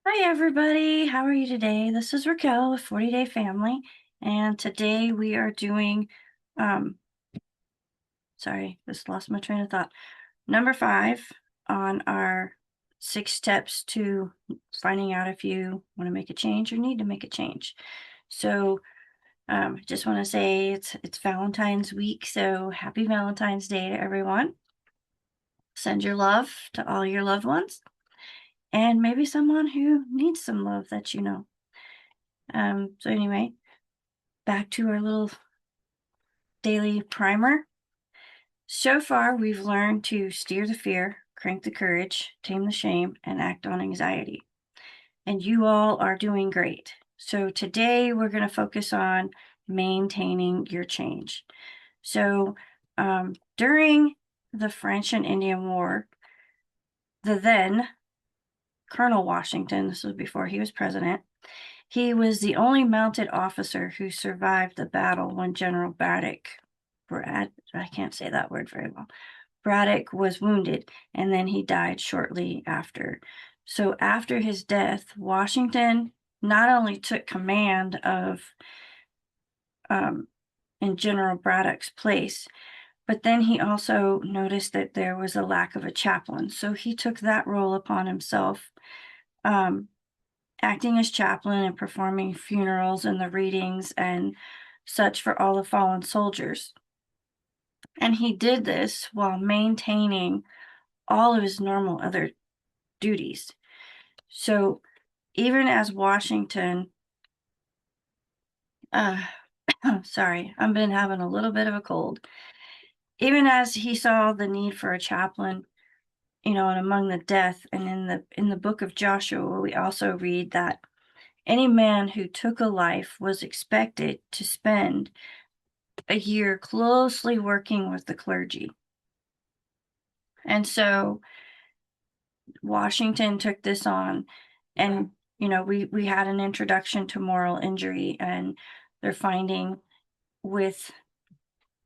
Hi, everybody. How are you today? This is Raquel with 40 Day Family, and today we are doing, um, sorry, just lost my train of thought. Number 5 on our 6 steps to finding out if you want to make a change or need to make a change. So, just want to say it's Valentine's week, so happy Valentine's Day to everyone. Send your love to all your loved ones, and maybe someone who needs some love that you know. So anyway, back to our little daily primer. So far, we've learned to steer the fear, crank the courage, tame the shame, and act on anxiety. And you all are doing great. So today, we're going to focus on maintaining your change. So during the French and Indian War, the then Colonel Washington, this was before he was president, he was the only mounted officer who survived the battle when General I can't say that word very well. Braddock was wounded, and then he died shortly after. So after his death, Washington not only took command of um, in General Braddock's place, but then he also noticed that there was a lack of a chaplain. So he took that role upon himself, um, acting as chaplain and performing funerals and the readings and such for all the fallen soldiers. And he did this while maintaining all of his normal other duties. So even as Washington, uh, sorry, I've been having a little bit of a cold. Even as he saw the need for a chaplain, and among the death, and in the book of Joshua, we also read that any man who took a life was expected to spend a year closely working with the clergy. And so Washington took this on, and we had an introduction to moral injury, and they're finding with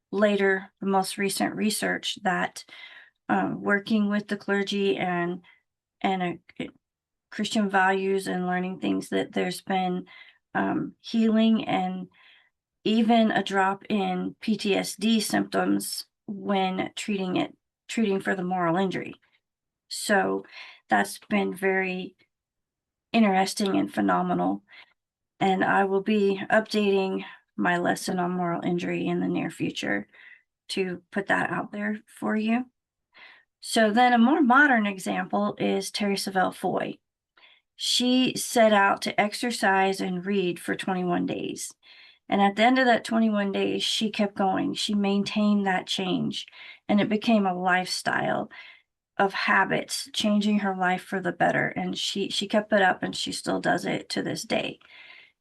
later the most recent research that working with the clergy and Christian values and learning things, that there's been healing and even a drop in PTSD symptoms when treating for the moral injury. So that's been very interesting and phenomenal. And I will be updating my lesson on moral injury in the near future to put that out there for you. So then a more modern example is Terri Savelle Foy. She set out to exercise and read for 21 days. And at the end of that 21 days, she kept going. She maintained that change, and it became a lifestyle of habits, changing her life for the better. And she kept it up, and she still does it to this day.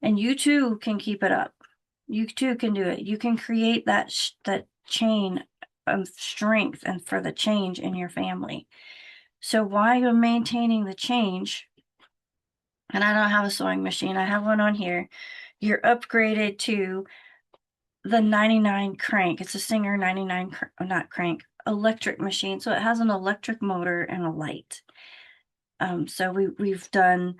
And you too can keep it up. You too can do it. You can create that chain of strength and for the change in your family. So while you're maintaining the change, and I don't have a sewing machine, I have one on here, you're upgraded to the 99 crank. It's a Singer 99, not crank, electric machine. So it has an electric motor and a light. So we've done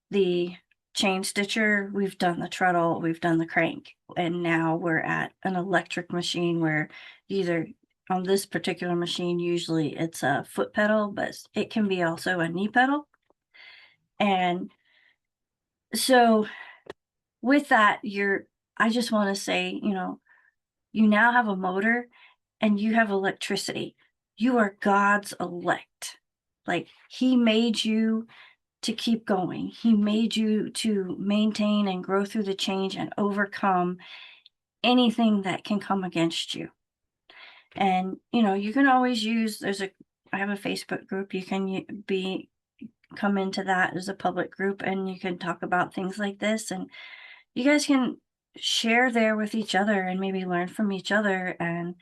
the chain stitcher, we've done the treadle, we've done the crank, and now we're at an electric machine where either on this particular machine, usually it's a foot pedal, but it can be also a knee pedal. And so with that, I just want to say, you now have a motor and you have electricity. You are God's elect. Like, He made you to keep going. He made you to maintain and grow through the change and overcome anything that can come against you. And, you can always use, I have a Facebook group. You can come into that as a public group, and you can talk about things like this, and you guys can share there with each other and maybe learn from each other. And,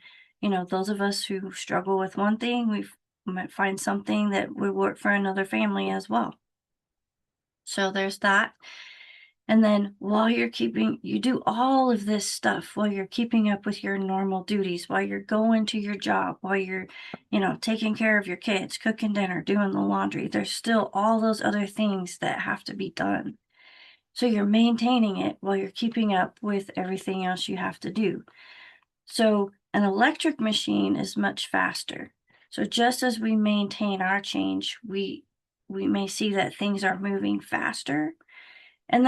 those of us who struggle with one thing, we might find something that would work for another family as well. So there's that. And then while you do all of this stuff while you're keeping up with your normal duties, while you're going to your job, while you're, taking care of your kids, cooking dinner, doing the laundry, there's still all those other things that have to be done. So you're maintaining it while you're keeping up with everything else you have to do. So an electric machine is much faster. So just as we maintain our change, we may see that things are moving faster, and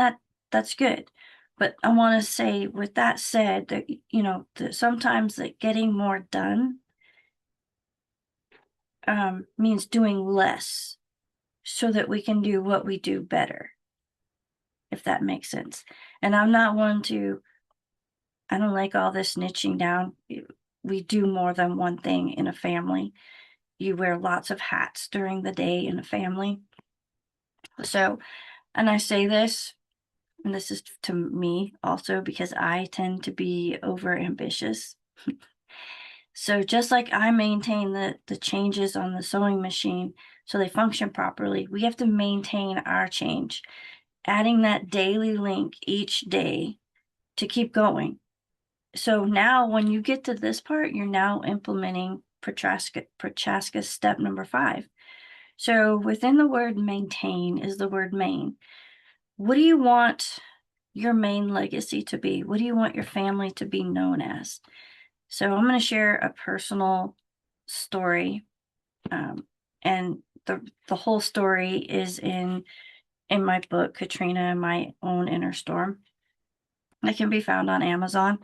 that's good. But I want to say, with that said, that that sometimes that getting more done means doing less so that we can do what we do better, if that makes sense. And I'm not one to I don't like all this niching down. We do more than one thing in a family. You wear lots of hats during the day in a family. So, and I say this, and this is to me also because I tend to be over ambitious. So just like I maintain the changes on the sewing machine so they function properly, we have to maintain our change, adding that daily link each day to keep going. So now when you get to this part, you're now implementing Prochaska's step number 5. So within the word maintain is the word main. What do you want your main legacy to be? What do you want your family to be known as? So I'm going to share a personal story, and the whole story is in my book, Katrina and My Own Inner Storm. It can be found on Amazon.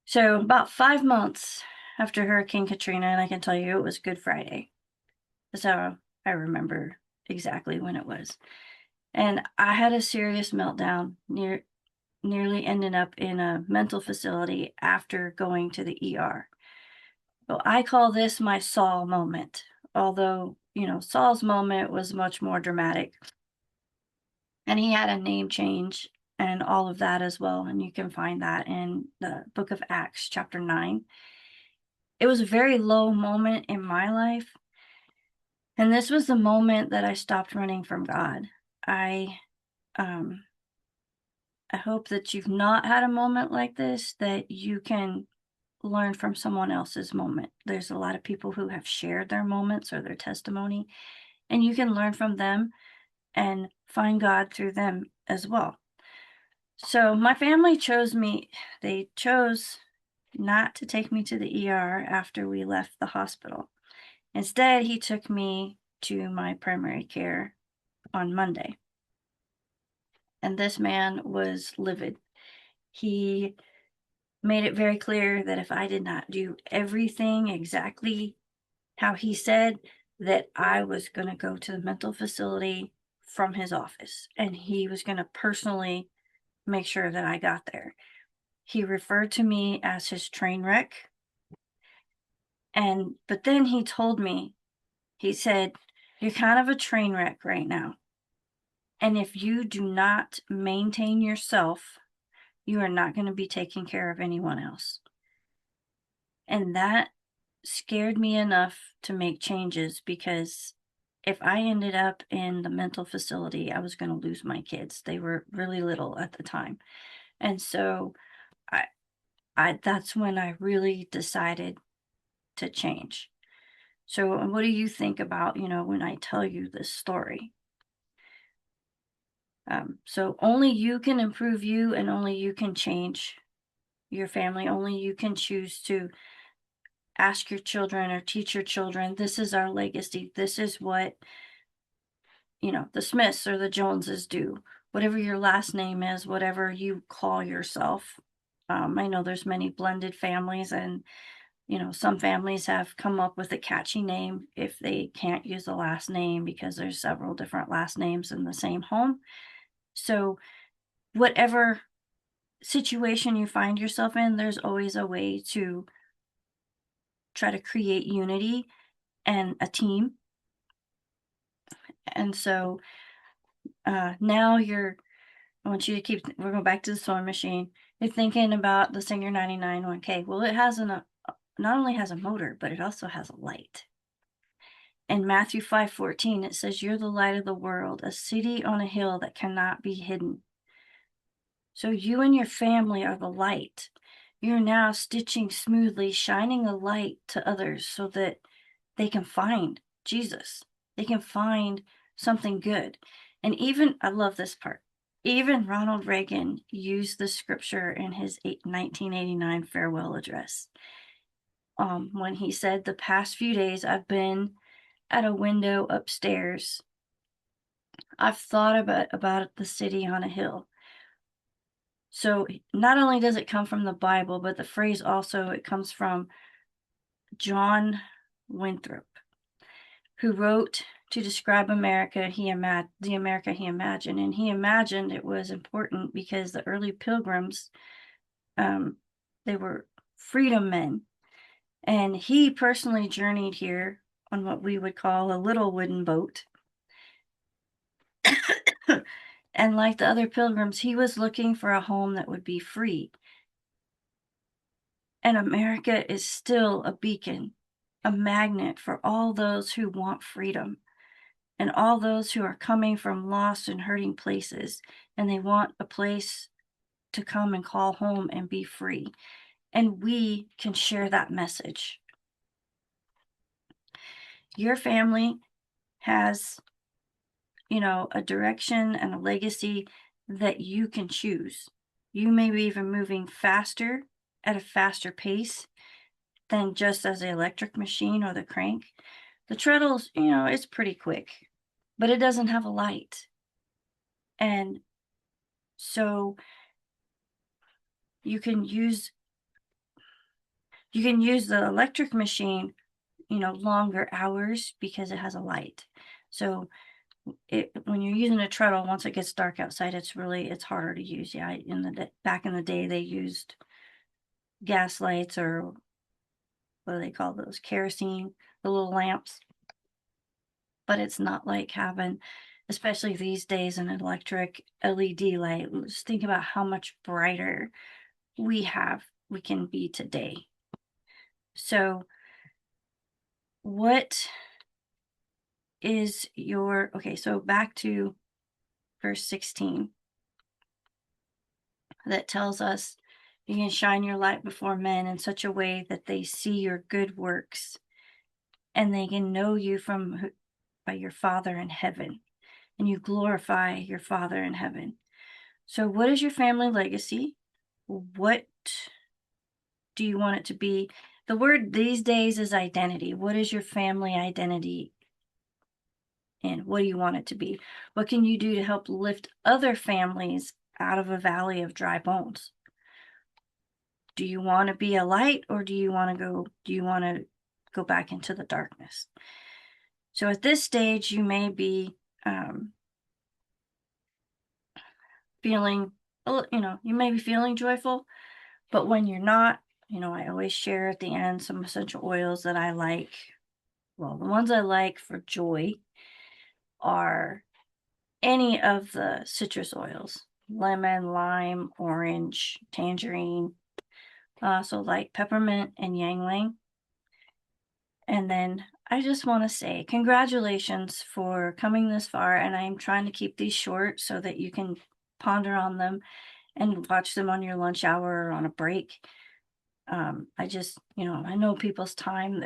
So about 5 months after Hurricane Katrina, and I can tell you it was Good Friday. So I remember exactly when it was. And I had a serious meltdown, nearly ending up in a mental facility after going to the ER. So I call this my Saul moment, although, Saul's moment was much more dramatic. And he had a name change and all of that as well. And you can find that in the book of Acts, chapter 9. It was a very low moment in my life. And this was the moment that I stopped running from God. Um, I hope that you've not had a moment like this, that you can learn from someone else's moment. There's a lot of people who have shared their moments or their testimony, and you can learn from them and find God through them as well. So my family chose me. They chose not to take me to the ER after we left the hospital. Instead, he took me to my primary care on Monday. And this man was livid. He made it very clear that if I did not do everything exactly how he said, that I was going to go to the mental facility from his office, and he was going to personally make sure that I got there. He referred to me as his train wreck. But then he told me, he said, "You're kind of a train wreck right now. And if you do not maintain yourself, you are not going to be taking care of anyone else." And that scared me enough to make changes, because if I ended up in the mental facility, I was going to lose my kids. They were really little at the time. And so I, that's when I really decided to change. So what do you think about, when I tell you this story? So only you can improve you, and only you can change your family. Only you can choose to ask your children or teach your children, this is our legacy. This is what, the Smiths or the Joneses do. Whatever your last name is, whatever you call yourself. I know there's many blended families, and, some families have come up with a catchy name if they can't use the last name, because there's several different last names in the same home. So whatever situation you find yourself in, there's always a way to try to create unity and a team. And so now I want you to we're going back to the sewing machine. You're thinking about the Singer 99 1K. Well, it has not only has a motor, but it also has a light. In Matthew 5:14, it says, "You're the light of the world, a city on a hill that cannot be hidden." So you and your family are the light. You're now stitching smoothly, shining a light to others so that they can find Jesus. They can find something good. And even, I love this part, even Ronald Reagan used the scripture in his 1989 farewell address. When he said, "The past few days I've been at a window upstairs. I've thought about the city on a hill." So not only does it come from the Bible, but the phrase also it comes from John Winthrop, who wrote to describe America the America he imagined, and he imagined it was important because the early pilgrims, um, they were freedom men, and he personally journeyed here on what we would call a little wooden boat. And like the other pilgrims, he was looking for a home that would be free. And America is still a beacon, a magnet for all those who want freedom and all those who are coming from lost and hurting places, and they want a place to come and call home and be free. And we can share that message. Your family has, a direction and a legacy that you can choose. You may be even moving faster at a faster pace than just as the electric machine or the crank. The treadles, it's pretty quick, but it doesn't have a light. And so you can use the electric machine, longer hours because it has a light. So when you're using a treadle, once it gets dark outside, it's harder to use. Yeah, back in the day, they used gas lights, or what do they call those? Kerosene, the little lamps. But it's not like having, especially these days, an electric LED light. Just think about how much brighter we can be today. So what is okay, so back to verse 16 that tells us you can shine your light before men in such a way that they see your good works and they can know you by your Father in heaven, and you glorify your Father in heaven. So what is your family legacy? What do you want it to be? The word these days is identity. What is your family identity? And what do you want it to be? What can you do to help lift other families out of a valley of dry bones? Do you want to be a light, or do you want to go back into the darkness? So at this stage, you may be feeling, you may be feeling joyful, but when you're not, I always share at the end some essential oils that I like. Well, the ones I like for joy are any of the citrus oils: lemon, lime, orange, tangerine. So like peppermint and ylang-ylang. And then I just want to say congratulations for coming this far. And I'm trying to keep these short so that you can ponder on them and watch them on your lunch hour or on a break. I just, I know people's time,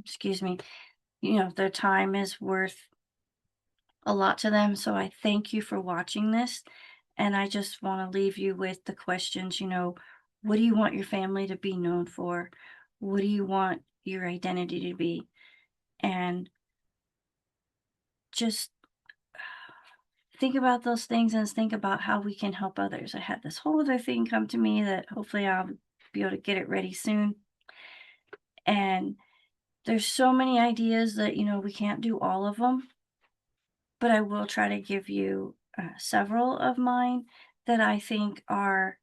excuse me, their time is worth a lot to them. So I thank you for watching this. And I just want to leave you with the questions, what do you want your family to be known for? What do you want your identity to be? And just think about those things and think about how we can help others. I had this whole other thing come to me that hopefully I'll be able to get it ready soon. And there's so many ideas that, we can't do all of them, but I will try to give you several of mine that I think are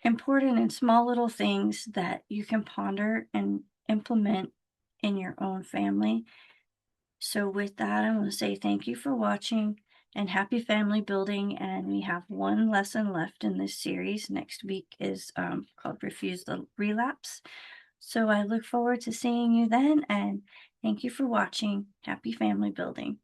important and small little things that you can ponder and implement in your own family. So with that, I want to say thank you for watching and happy family building. And we have one lesson left in this series. Next week is called Refuse the Relapse. So I look forward to seeing you then, and thank you for watching. Happy family building.